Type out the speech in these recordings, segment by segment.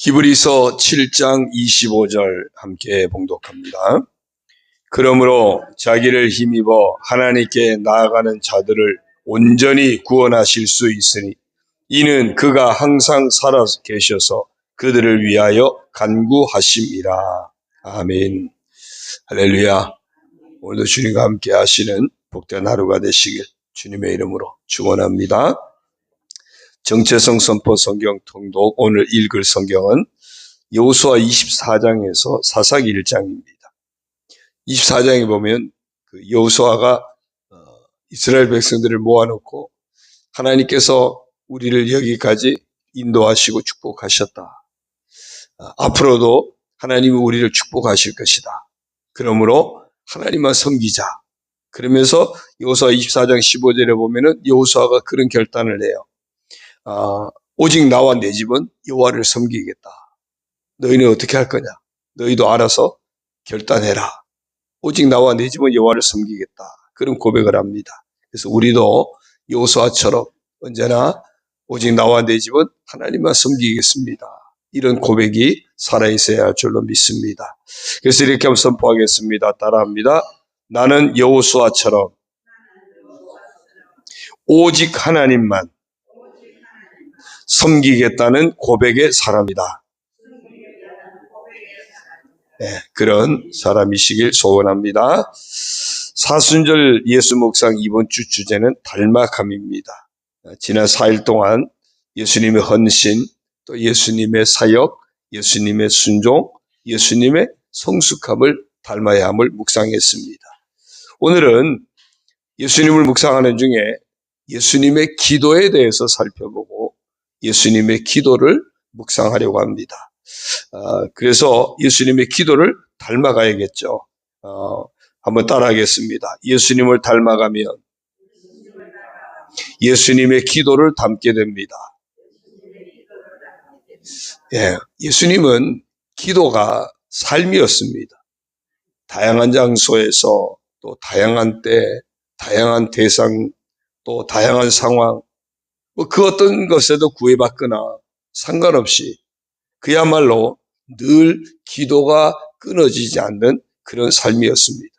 히브리서 7장 25절 함께 봉독합니다. 그러므로 자기를 힘입어 하나님께 나아가는 자들을 온전히 구원하실 수 있으니 이는 그가 항상 살아 계셔서 그들을 위하여 간구하심이라. 아멘. 할렐루야. 오늘도 주님과 함께 하시는 복된 하루가 되시길 주님의 이름으로 축원합니다. 정체성 선포 성경 통독, 오늘 읽을 성경은 여호수아 24장에서 사사기 1장입니다. 24장에 보면 여호수아가 이스라엘 백성들을 모아놓고 하나님께서 우리를 여기까지 인도하시고 축복하셨다. 앞으로도 하나님이 우리를 축복하실 것이다. 그러므로 하나님만 섬기자. 그러면서 여호수아 24장 15절에 보면은 여호수아가 그런 결단을 해요. 오직 나와 내 집은 여호와를 섬기겠다. 너희는 어떻게 할 거냐? 너희도 알아서 결단해라. 오직 나와 내 집은 여호와를 섬기겠다. 그런 고백을 합니다. 그래서 우리도 여호수아처럼 언제나 오직 나와 내 집은 하나님만 섬기겠습니다. 이런 고백이 살아있어야 할 줄로 믿습니다. 그래서 이렇게 한번 선포하겠습니다. 따라합니다. 나는 여호수아처럼 오직 하나님만 섬기겠다는 고백의 사람이다. 네, 그런 사람이시길 소원합니다. 사순절 예수 묵상 이번 주 주제는 닮아감입니다. 지난 4일 동안 예수님의 헌신, 또 예수님의 사역, 예수님의 순종, 예수님의 성숙함을 닮아야 함을 묵상했습니다. 오늘은 예수님을 묵상하는 중에 예수님의 기도에 대해서 살펴보고 예수님의 기도를 묵상하려고 합니다. 그래서 예수님의 기도를 닮아가야겠죠. 한번 따라하겠습니다. 예수님을 닮아가면 예수님의 기도를 닮게 됩니다. 예수님은 기도가 삶이었습니다. 다양한 장소에서 또 다양한 때, 다양한 대상, 또 다양한 상황, 그 어떤 것에도 구애받거나 상관없이 그야말로 늘 기도가 끊어지지 않는 그런 삶이었습니다.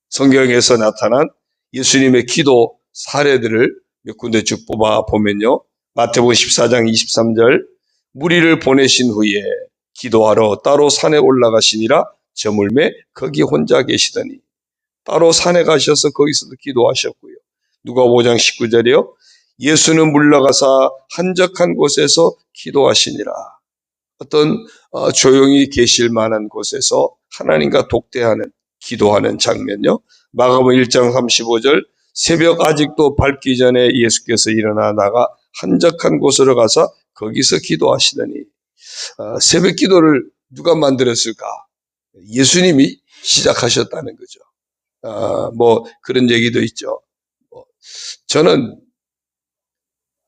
성경에서 나타난 예수님의 기도 사례들을 몇 군데 쭉 뽑아 보면요. 마태복음 14장 23절 무리를 보내신 후에 기도하러 따로 산에 올라가시니라 저물매 거기 혼자 계시더니 따로 산에 가셔서 거기서도 기도하셨고요. 누가복음 5장 19절이요. 예수는 물러가사 한적한 곳에서 기도하시니라. 어떤 조용히 계실 만한 곳에서 하나님과 독대하는 기도하는 장면요. 마가복음 1장 35절 새벽 아직도 밝기 전에 예수께서 일어나 나가 한적한 곳으로 가서 거기서 기도하시더니 새벽 기도를 누가 만들었을까? 예수님이 시작하셨다는 거죠. 그런 얘기도 있죠. 저는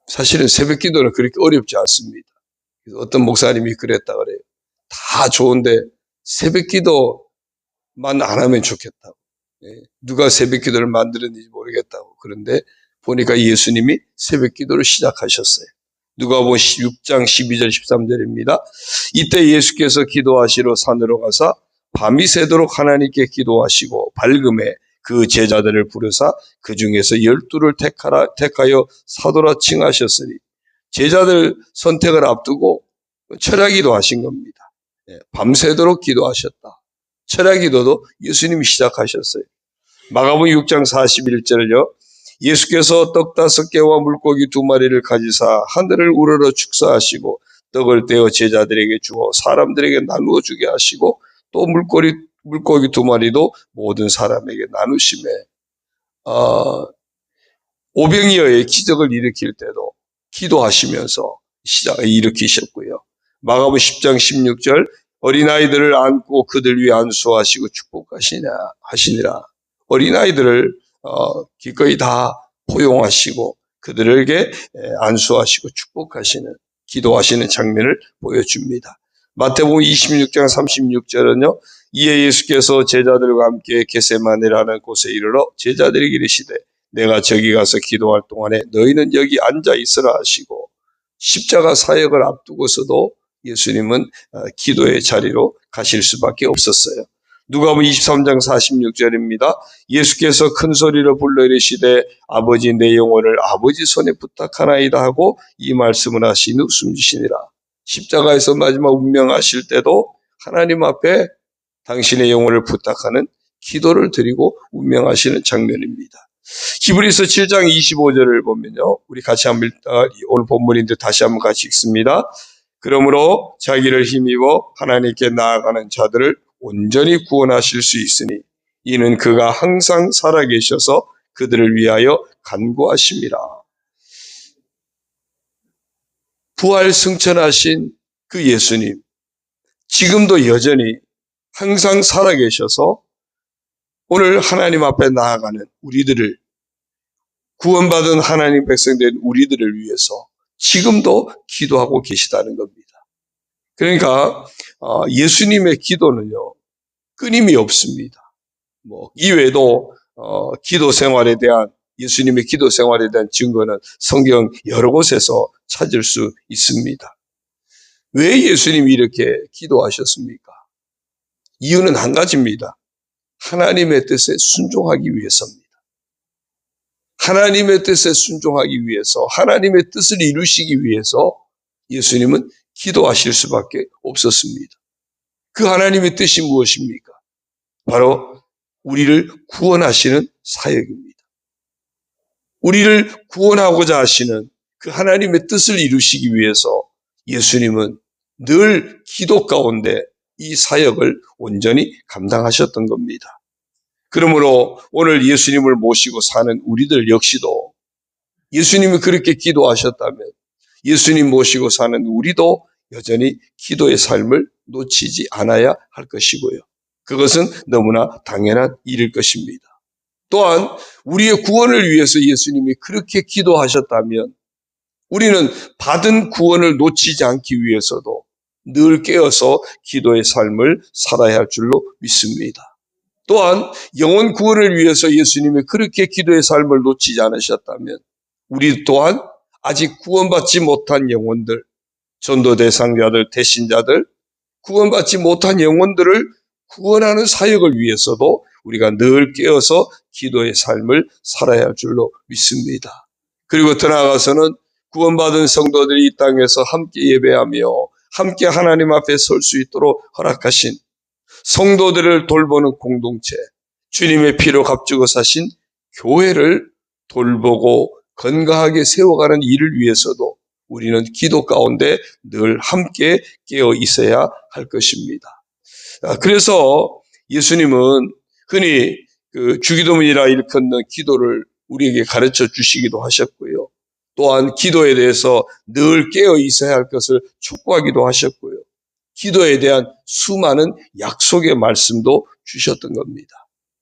사실은 새벽 기도는 그렇게 어렵지 않습니다. 어떤 목사님이 그랬다 그래요. 다 좋은데 새벽 기도만 안 하면 좋겠다고. 누가 새벽 기도를 만들었는지 모르겠다고. 그런데 보니까 예수님이 새벽 기도를 시작하셨어요. 누가복음 6장 12절 13절입니다. 이때 예수께서 기도하시러 산으로 가사 밤이 새도록 하나님께 기도하시고 밝음에 그 제자들을 부르사 그 중에서 12를 택하여 사도라 칭하셨으니 제자들 선택을 앞두고 철야기도 하신 겁니다. 밤새도록 기도하셨다. 철야기도도 예수님이 시작하셨어요. 마가복음 6장 41절요. 예수께서 떡 5개와 물고기 2마리를 가지사 하늘을 우러러 축사하시고 떡을 떼어 제자들에게 주어 사람들에게 나누어 주게 하시고 또 물고기 2마리도 모든 사람에게 나누시매 오병이어의 기적을 일으킬 때도 기도하시면서 일으키셨고요. 마가복음 10장 16절 어린아이들을 안고 그들 위에 안수하시고 축복하시니라. 어린아이들을 기꺼이 다 포용하시고 그들에게 안수하시고 축복하시는 기도하시는 장면을 보여줍니다. 마태복음 26장 36절은요. 이에 예수께서 제자들과 함께 겟세마네라는 곳에 이르러 제자들에게 이르시되 내가 저기 가서 기도할 동안에 너희는 여기 앉아 있으라 하시고 십자가 사역을 앞두고서도 예수님은 기도의 자리로 가실 수밖에 없었어요. 누가복음 23장 46절입니다. 예수께서 큰 소리로 불러 이르시되 아버지 내 영혼을 아버지 손에 부탁하나이다 하고 이 말씀을 하시니 숨지시니라. 십자가에서 마지막 운명하실 때도 하나님 앞에 당신의 영혼을 부탁하는 기도를 드리고 운명하시는 장면입니다. 히브리서 7장 25절을 보면요. 우리 같이 한번 오늘 본문인데 다시 한번 같이 읽습니다. 그러므로 자기를 힘입어 하나님께 나아가는 자들을 온전히 구원하실 수 있으니 이는 그가 항상 살아계셔서 그들을 위하여 간구하심이라. 부활 승천하신 그 예수님, 지금도 여전히 항상 살아계셔서 오늘 하나님 앞에 나아가는 우리들을, 구원받은 하나님 백성된 우리들을 위해서 지금도 기도하고 계시다는 겁니다. 그러니까 예수님의 기도는요, 끊임이 없습니다. 이외에도 기도 생활에 대한, 예수님의 기도 생활에 대한 증거는 성경 여러 곳에서 찾을 수 있습니다. 왜 예수님이 이렇게 기도하셨습니까? 이유는 한 가지입니다. 하나님의 뜻에 순종하기 위해서입니다. 하나님의 뜻에 순종하기 위해서, 하나님의 뜻을 이루시기 위해서 예수님은 기도하실 수밖에 없었습니다. 그 하나님의 뜻이 무엇입니까? 바로 우리를 구원하시는 사역입니다. 우리를 구원하고자 하시는 그 하나님의 뜻을 이루시기 위해서 예수님은 늘 기도 가운데 이 사역을 온전히 감당하셨던 겁니다. 그러므로 오늘 예수님을 모시고 사는 우리들 역시도 예수님이 그렇게 기도하셨다면 예수님 모시고 사는 우리도 여전히 기도의 삶을 놓치지 않아야 할 것이고요. 그것은 너무나 당연한 일일 것입니다. 또한 우리의 구원을 위해서 예수님이 그렇게 기도하셨다면 우리는 받은 구원을 놓치지 않기 위해서도 늘 깨어서 기도의 삶을 살아야 할 줄로 믿습니다. 또한 영혼 구원을 위해서 예수님이 그렇게 기도의 삶을 놓치지 않으셨다면 우리 또한 아직 구원받지 못한 영혼들, 전도 대상자들, 대신자들, 구원받지 못한 영혼들을 구원하는 사역을 위해서도 우리가 늘 깨어서 기도의 삶을 살아야 할 줄로 믿습니다. 그리고 더 나아가서는 구원받은 성도들이 이 땅에서 함께 예배하며 함께 하나님 앞에 설 수 있도록 허락하신 성도들을 돌보는 공동체, 주님의 피로 값주고 사신 교회를 돌보고 건강하게 세워가는 일을 위해서도 우리는 기도 가운데 늘 함께 깨어 있어야 할 것입니다. 그래서 예수님은 흔히 주기도문이라 일컫는 기도를 우리에게 가르쳐 주시기도 하셨고요. 또한 기도에 대해서 늘 깨어 있어야 할 것을 촉구하기도 하셨고요. 기도에 대한 수많은 약속의 말씀도 주셨던 겁니다.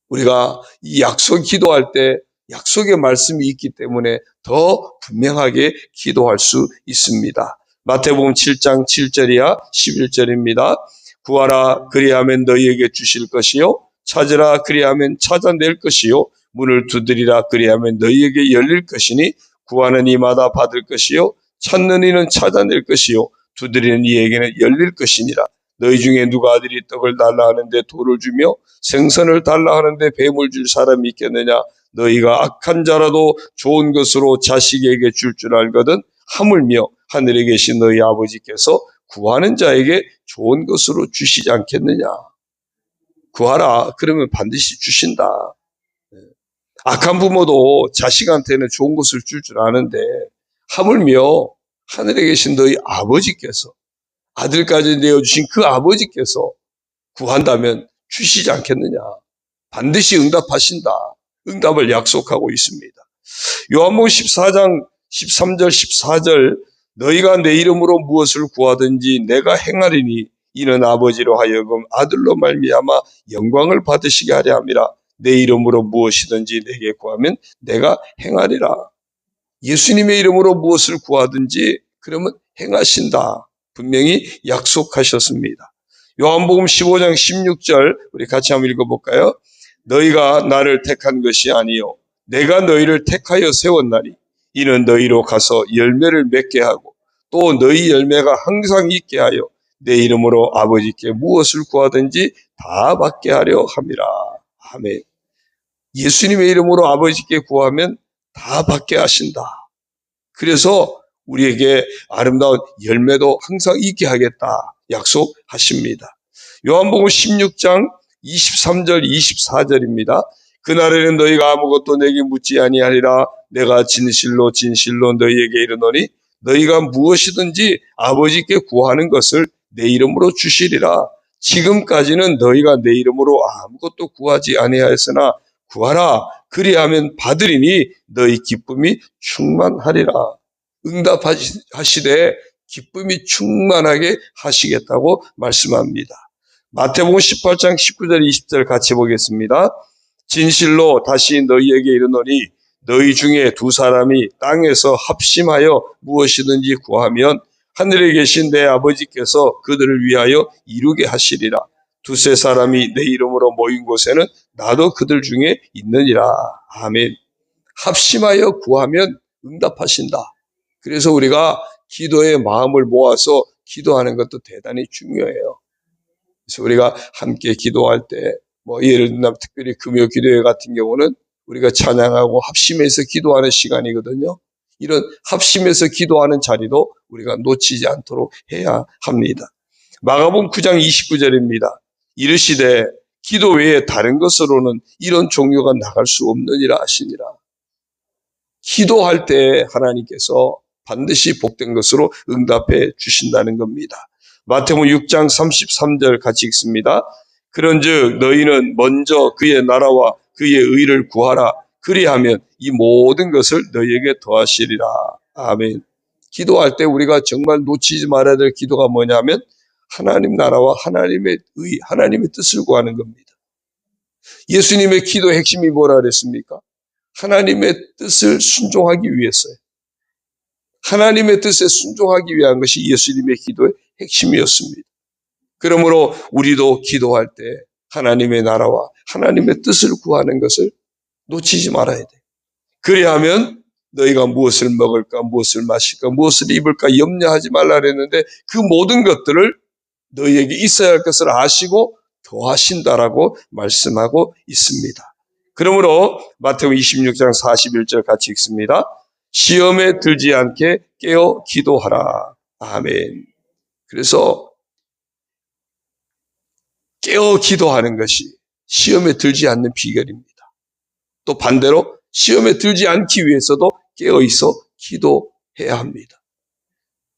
우리가 이 약속 기도할 때 약속의 말씀이 있기 때문에 더 분명하게 기도할 수 있습니다. 마태복음 7장 7절이야 11절입니다. 구하라 그리하면 너희에게 주실 것이요 찾으라 그리하면 찾아낼 것이요 문을 두드리라 그리하면 너희에게 열릴 것이니 구하는 이마다 받을 것이요 찾는 이는 찾아낼 것이요 두드리는 이에게는 열릴 것이니라. 너희 중에 누가 아들이 떡을 달라 하는데 돌을 주며 생선을 달라 하는데 뱀을 줄 사람이 있겠느냐. 너희가 악한 자라도 좋은 것으로 자식에게 줄 알거든 하물며 하늘에 계신 너희 아버지께서 구하는 자에게 좋은 것으로 주시지 않겠느냐. 구하라 그러면 반드시 주신다. 악한 부모도 자식한테는 좋은 것을 줄 아는데 하물며 하늘에 계신 너희 아버지께서 아들까지 내어주신 그 아버지께서 구한다면 주시지 않겠느냐. 반드시 응답하신다. 응답을 약속하고 있습니다. 요한복음 14장 13절 14절 너희가 내 이름으로 무엇을 구하든지 내가 행하리니 이는 아버지로 하여금 아들로 말미암아 영광을 받으시게 하려 함이라. 내 이름으로 무엇이든지 내게 구하면 내가 행하리라. 예수님의 이름으로 무엇을 구하든지 그러면 행하신다. 분명히 약속하셨습니다. 요한복음 15장 16절 우리 같이 한번 읽어볼까요? 너희가 나를 택한 것이 아니요 내가 너희를 택하여 세웠나니 이는 너희로 가서 열매를 맺게 하고 또 너희 열매가 항상 있게 하여 내 이름으로 아버지께 무엇을 구하든지 다 받게 하려 함이라. 아멘. 예수님의 이름으로 아버지께 구하면 다 받게 하신다. 그래서 우리에게 아름다운 열매도 항상 있게 하겠다 약속하십니다. 요한복음 16장 23절 24절입니다. 그날에는 너희가 아무것도 내게 묻지 아니하리라. 내가 진실로 진실로 너희에게 이르노니 너희가 무엇이든지 아버지께 구하는 것을 내 이름으로 주시리라. 지금까지는 너희가 내 이름으로 아무것도 구하지 아니하였으나 구하라. 그리하면 받으리니 너희 기쁨이 충만하리라. 응답하시되 기쁨이 충만하게 하시겠다고 말씀합니다. 마태복음 18장 19절 20절 같이 보겠습니다. 진실로 다시 너희에게 이르노니 너희 중에 두 사람이 땅에서 합심하여 무엇이든지 구하면 하늘에 계신 내 아버지께서 그들을 위하여 이루게 하시리라. 두세 사람이 내 이름으로 모인 곳에는 나도 그들 중에 있느니라. 아멘. 합심하여 구하면 응답하신다. 그래서 우리가 기도의 마음을 모아서 기도하는 것도 대단히 중요해요. 그래서 우리가 함께 기도할 때, 예를 들면 특별히 금요 기도회 같은 경우는 우리가 찬양하고 합심해서 기도하는 시간이거든요. 이런 합심해서 기도하는 자리도 우리가 놓치지 않도록 해야 합니다. 마가복음 9장 29절입니다. 이르시되 기도 외에 다른 것으로는 이런 종교가 나갈 수 없느니라 하시니라. 기도할 때 하나님께서 반드시 복된 것으로 응답해 주신다는 겁니다. 마태복음 6장 33절 같이 읽습니다. 그런즉 너희는 먼저 그의 나라와 그의 의를 구하라. 그리하면 이 모든 것을 너희에게 더하시리라. 아멘. 기도할 때 우리가 정말 놓치지 말아야 될 기도가 뭐냐면 하나님 나라와 하나님의 의, 하나님의 뜻을 구하는 겁니다. 예수님의 기도의 핵심이 뭐라 그랬습니까? 하나님의 뜻을 순종하기 위해서요. 하나님의 뜻에 순종하기 위한 것이 예수님의 기도의 핵심이었습니다. 그러므로 우리도 기도할 때 하나님의 나라와 하나님의 뜻을 구하는 것을 놓치지 말아야 돼. 그래야하면 너희가 무엇을 먹을까, 무엇을 마실까, 무엇을 입을까 염려하지 말라 그랬는데 그 모든 것들을 너희에게 있어야 할 것을 아시고 더하신다라고 말씀하고 있습니다. 그러므로 마태복음 26장 41절 같이 읽습니다. 시험에 들지 않게 깨어 기도하라. 아멘. 그래서 깨어 기도하는 것이 시험에 들지 않는 비결입니다. 또 반대로 시험에 들지 않기 위해서도 깨어 있어 기도해야 합니다.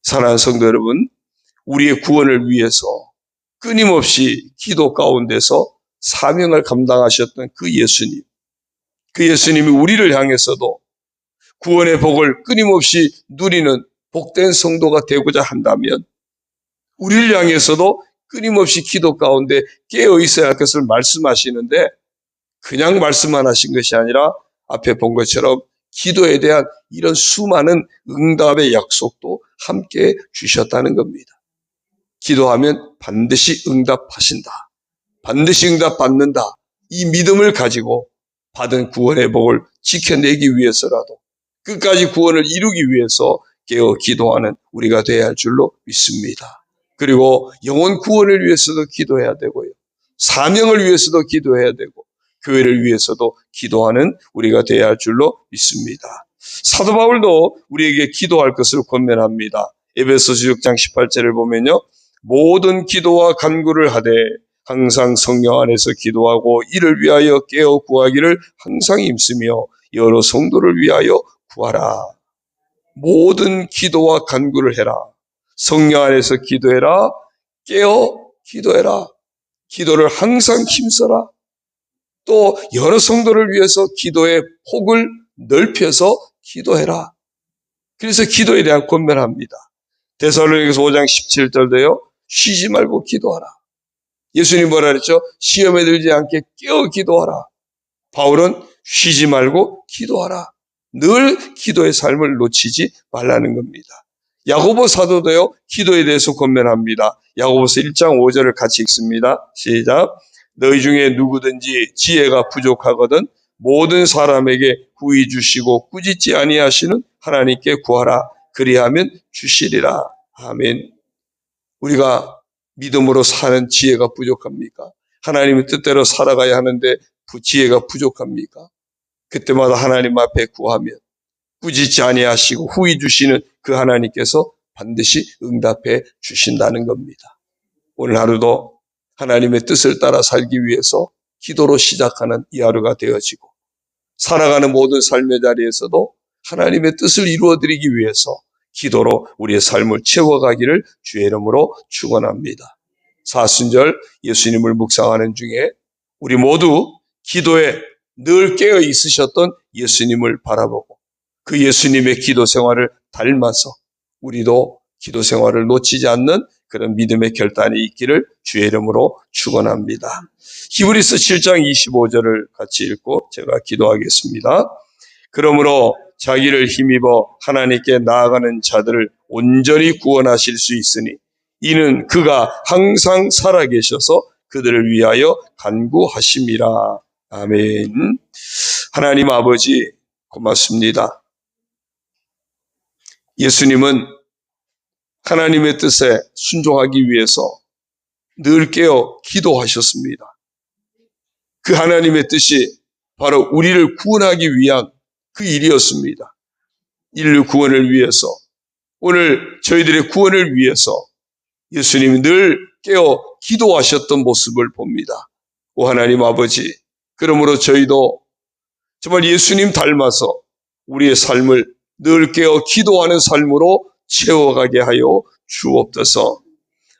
사랑하는 성도 여러분, 우리의 구원을 위해서 끊임없이 기도 가운데서 사명을 감당하셨던 그 예수님이 우리를 향해서도 구원의 복을 끊임없이 누리는 복된 성도가 되고자 한다면 우리를 향해서도 끊임없이 기도 가운데 깨어 있어야 할 것을 말씀하시는데 그냥 말씀만 하신 것이 아니라 앞에 본 것처럼 기도에 대한 이런 수많은 응답의 약속도 함께 주셨다는 겁니다. 기도하면 반드시 응답하신다. 반드시 응답받는다. 이 믿음을 가지고 받은 구원의 복을 지켜내기 위해서라도 끝까지 구원을 이루기 위해서 깨어 기도하는 우리가 되어야 할 줄로 믿습니다. 그리고 영혼 구원을 위해서도 기도해야 되고요. 사명을 위해서도 기도해야 되고 교회를 위해서도 기도하는 우리가 되어야 할 줄로 믿습니다. 사도 바울도 우리에게 기도할 것을 권면합니다. 에베소서 6장 18절을 보면요. 모든 기도와 간구를 하되 항상 성령 안에서 기도하고 이를 위하여 깨어 구하기를 항상 힘쓰며 여러 성도를 위하여 구하라. 모든 기도와 간구를 해라. 성령 안에서 기도해라. 깨어 기도해라. 기도를 항상 힘써라. 또 여러 성도를 위해서 기도의 폭을 넓혀서 기도해라. 그래서 기도에 대한 권면합니다. 데살로니가서 5장 17절도요. 쉬지 말고 기도하라. 예수님 뭐라 그랬죠? 시험에 들지 않게 깨어 기도하라. 바울은 쉬지 말고 기도하라. 늘 기도의 삶을 놓치지 말라는 겁니다. 야고보 사도도요. 기도에 대해서 권면합니다. 야고보서 1장 5절을 같이 읽습니다. 시작. 너희 중에 누구든지 지혜가 부족하거든 모든 사람에게 후히 주시고 꾸짖지 아니하시는 하나님께 구하라. 그리하면 주시리라. 아멘. 우리가 믿음으로 사는 지혜가 부족합니까? 하나님의 뜻대로 살아가야 하는데 지혜가 부족합니까? 그때마다 하나님 앞에 구하면 꾸짖지 아니하시고 후히 주시는 그 하나님께서 반드시 응답해 주신다는 겁니다. 오늘 하루도 하나님의 뜻을 따라 살기 위해서 기도로 시작하는 이 하루가 되어지고, 살아가는 모든 삶의 자리에서도 하나님의 뜻을 이루어드리기 위해서 기도로 우리의 삶을 채워가기를 주의 이름으로 축원합니다. 사순절 예수님을 묵상하는 중에 우리 모두 기도에 늘 깨어 있으셨던 예수님을 바라보고 그 예수님의 기도 생활을 닮아서 우리도 기도 생활을 놓치지 않는 그런 믿음의 결단이 있기를 주의 이름으로 축원합니다. 히브리서 7장 25절을 같이 읽고 제가 기도하겠습니다. 그러므로 자기를 힘입어 하나님께 나아가는 자들을 온전히 구원하실 수 있으니 이는 그가 항상 살아계셔서 그들을 위하여 간구하심이라. 아멘. 하나님 아버지 고맙습니다. 예수님은 하나님의 뜻에 순종하기 위해서 늘 깨어 기도하셨습니다. 그 하나님의 뜻이 바로 우리를 구원하기 위한 그 일이었습니다. 인류 구원을 위해서, 오늘 저희들의 구원을 위해서 예수님이 늘 깨어 기도하셨던 모습을 봅니다. 오 하나님 아버지, 그러므로 저희도 정말 예수님 닮아서 우리의 삶을 늘 깨어 기도하는 삶으로 채워가게 하여 주옵소서.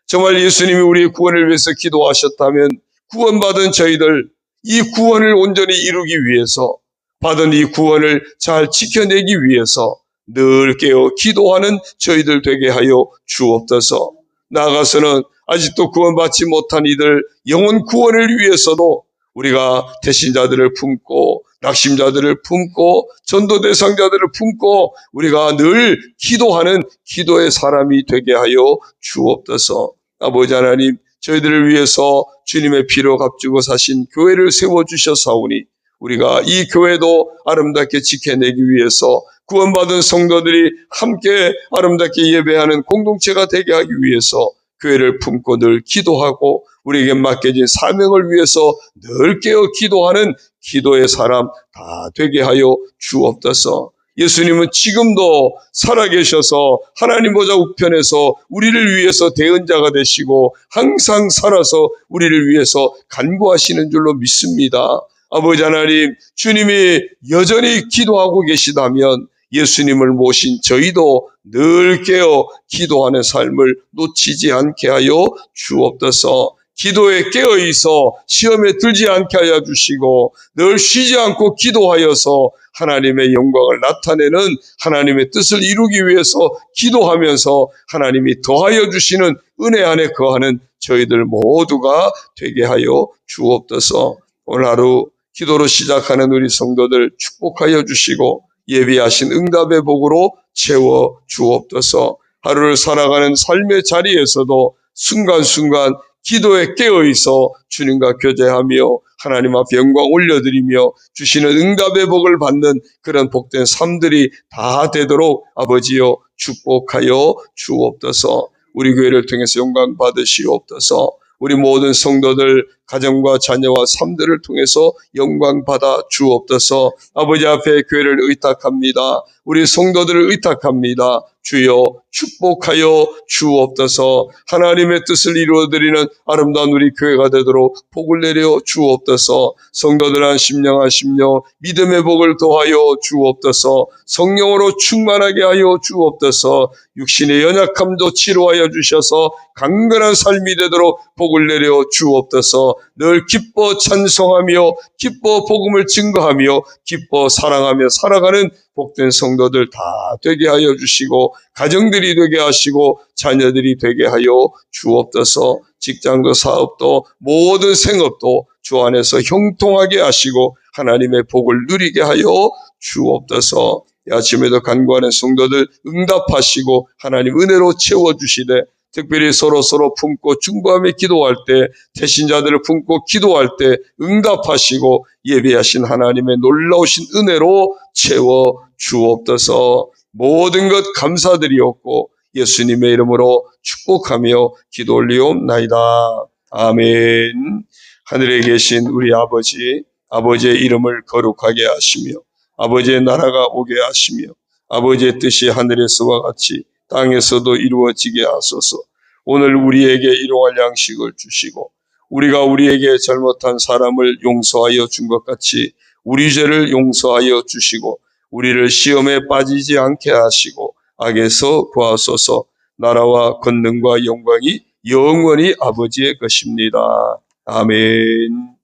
정말 예수님이 우리의 구원을 위해서 기도하셨다면 구원받은 저희들 이 구원을 온전히 이루기 위해서, 받은 이 구원을 잘 지켜내기 위해서 늘 깨어 기도하는 저희들 되게 하여 주옵소서. 나아가서는 아직도 구원받지 못한 이들 영혼 구원을 위해서도 우리가 대신자들을 품고 낙심자들을 품고 전도 대상자들을 품고 우리가 늘 기도하는 기도의 사람이 되게 하여 주옵소서. 아버지 하나님, 저희들을 위해서 주님의 피로 값주고 사신 교회를 세워주셨사오니 우리가 이 교회도 아름답게 지켜내기 위해서 구원받은 성도들이 함께 아름답게 예배하는 공동체가 되게 하기 위해서 교회를 품고 늘 기도하고 우리에게 맡겨진 사명을 위해서 늘 깨어 기도하는 기도의 사람 다 되게 하여 주옵소서. 예수님은 지금도 살아계셔서 하나님 보좌 우편에서 우리를 위해서 대언자가 되시고 항상 살아서 우리를 위해서 간구하시는 줄로 믿습니다. 아버지 하나님, 주님이 여전히 기도하고 계시다면 예수님을 모신 저희도 늘 깨어 기도하는 삶을 놓치지 않게 하여 주옵소서. 기도에 깨어 있어 시험에 들지 않게 하여 주시고 늘 쉬지 않고 기도하여서 하나님의 영광을 나타내는 하나님의 뜻을 이루기 위해서 기도하면서 하나님이 더하여 주시는 은혜 안에 거하는 저희들 모두가 되게 하여 주옵소서. 오늘 하루 기도로 시작하는 우리 성도들 축복하여 주시고 예비하신 응답의 복으로 채워 주옵소서. 하루를 살아가는 삶의 자리에서도 순간순간 기도에 깨어있어 주님과 교제하며 하나님 앞에 영광 올려드리며 주시는 응답의 복을 받는 그런 복된 삶들이 다 되도록 아버지여 축복하여 주옵소서. 우리 교회를 통해서 영광 받으시옵소서. 우리 모든 성도들 가정과 자녀와 삶들을 통해서 영광 받아 주옵소서. 아버지 앞에 교회를 의탁합니다. 우리 성도들을 의탁합니다. 주여 축복하여 주옵소서. 하나님의 뜻을 이루어드리는 아름다운 우리 교회가 되도록 복을 내려 주옵소서. 성도들 한 심령 한 심령 믿음의 복을 더하여 주옵소서. 성령으로 충만하게 하여 주옵소서. 육신의 연약함도 치료하여 주셔서 강건한 삶이 되도록 복을 내려 주옵소서. 늘 기뻐 찬송하며 기뻐 복음을 증거하며 기뻐 사랑하며 살아가는 복된 성도들 다 되게 하여 주시고 가정들이 되게 하시고 자녀들이 되게 하여 주옵소서. 직장도 사업도 모든 생업도 주 안에서 형통하게 하시고 하나님의 복을 누리게 하여 주옵소서. 이 아침에도 간구하는 성도들 응답하시고 하나님 은혜로 채워주시되 특별히 서로 품고 중보하며 기도할 때 대신자들을 품고 기도할 때 응답하시고 예비하신 하나님의 놀라우신 은혜로 채워 주옵소서. 모든 것 감사드리옵고 예수님의 이름으로 축복하며 기도 올리옵나이다. 아멘. 하늘에 계신 우리 아버지, 아버지의 이름을 거룩하게 하시며 아버지의 나라가 오게 하시며 아버지의 뜻이 하늘에서와 같이 땅에서도 이루어지게 하소서. 오늘 우리에게 일용할 양식을 주시고 우리가 우리에게 잘못한 사람을 용서하여 준 것 같이 우리 죄를 용서하여 주시고 우리를 시험에 빠지지 않게 하시고 악에서 구하소서. 나라와 권능과 영광이 영원히 아버지의 것입니다. 아멘.